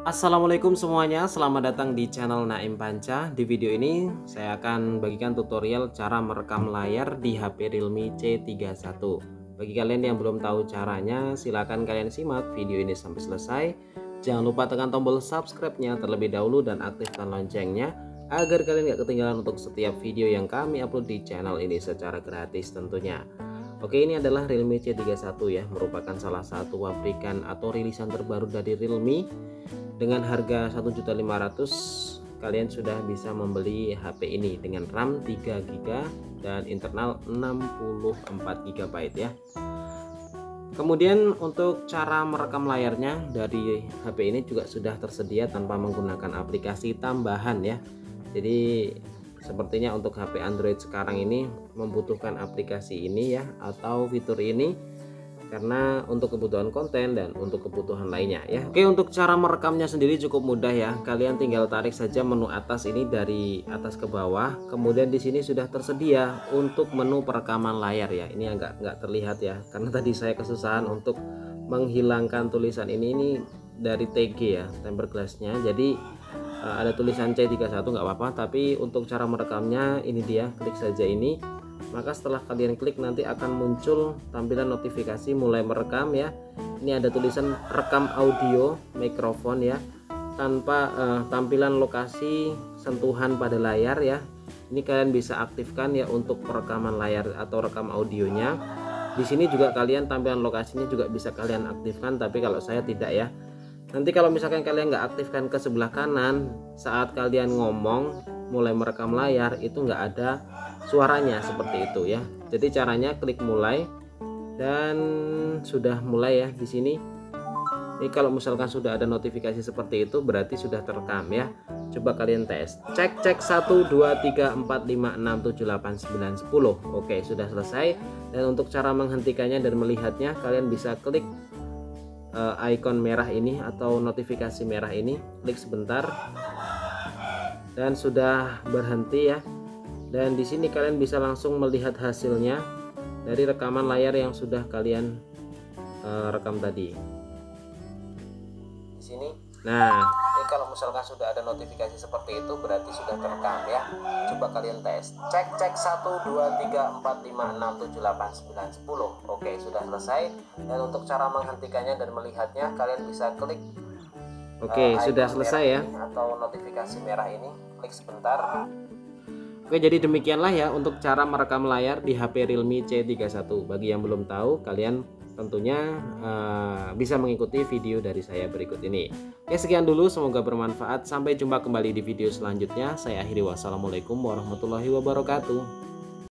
Assalamualaikum semuanya, selamat datang di channel Naim Panca. Di video ini saya akan bagikan tutorial cara merekam layar di HP Realme C31. Bagi kalian yang belum tahu caranya, silakan kalian simak video ini sampai selesai. Jangan lupa tekan tombol subscribe-nya terlebih dahulu dan aktifkan loncengnya agar kalian gak ketinggalan untuk setiap video yang kami upload di channel ini secara gratis tentunya. Oke, ini adalah Realme C31 ya, merupakan salah satu pabrikan atau rilisan terbaru dari Realme. Dengan harga 1.500.000 kalian sudah bisa membeli HP ini dengan RAM 3GB dan internal 64GB ya. Kemudian untuk cara merekam layarnya dari HP ini juga sudah tersedia tanpa menggunakan aplikasi tambahan ya. Jadi sepertinya untuk HP Android sekarang ini membutuhkan aplikasi ini ya, atau fitur ini, karena untuk kebutuhan konten dan untuk kebutuhan lainnya ya. Oke, untuk cara merekamnya sendiri cukup mudah ya. Kalian tinggal tarik saja menu atas ini dari atas ke bawah. Kemudian di sini sudah tersedia untuk menu perekaman layar ya. Ini agak nggak terlihat ya, karena tadi saya kesusahan untuk menghilangkan tulisan ini dari TG ya, tempered glassnya. Jadi ada tulisan C31 nggak apa-apa, tapi untuk cara merekamnya ini dia, klik saja ini. Maka setelah kalian klik nanti akan muncul tampilan notifikasi mulai merekam ya. Ini ada tulisan rekam audio mikrofon ya, tanpa tampilan lokasi sentuhan pada layar ya. Ini kalian bisa aktifkan ya untuk perekaman layar atau rekam audionya. Di sini juga kalian tampilan lokasinya juga bisa kalian aktifkan, tapi kalau saya tidak ya. Nanti kalau misalkan kalian nggak aktifkan ke sebelah kanan, saat kalian ngomong mulai merekam layar itu nggak ada suaranya seperti itu ya. Jadi caranya klik mulai dan sudah mulai ya di sini. Ini kalau misalkan sudah ada notifikasi seperti itu berarti sudah terekam ya. Coba kalian tes. Cek 1 2 3 4 5 6 7 8 9 10. Oke, sudah selesai. Dan untuk cara menghentikannya dan melihatnya kalian bisa klik icon merah ini atau notifikasi merah ini, klik sebentar dan sudah berhenti ya. Dan di sini kalian bisa langsung melihat hasilnya dari rekaman layar yang sudah kalian rekam tadi. Di sini. Nah, ini kalau misalkan sudah ada notifikasi seperti itu berarti sudah terekam ya. Coba kalian tes. Cek 1 2 3 4 5 6 7 8 9 10. Oke, sudah selesai. Dan untuk cara menghentikannya dan melihatnya kalian bisa klik sudah selesai ya, atau notifikasi merah ini, klik sebentar. Oke, jadi demikianlah ya untuk cara merekam layar di HP Realme C31. Bagi yang belum tahu, kalian tentunya bisa mengikuti video dari saya berikut ini. Oke, sekian dulu, semoga bermanfaat. Sampai jumpa kembali di video selanjutnya. Saya akhiri, wassalamualaikum warahmatullahi wabarakatuh.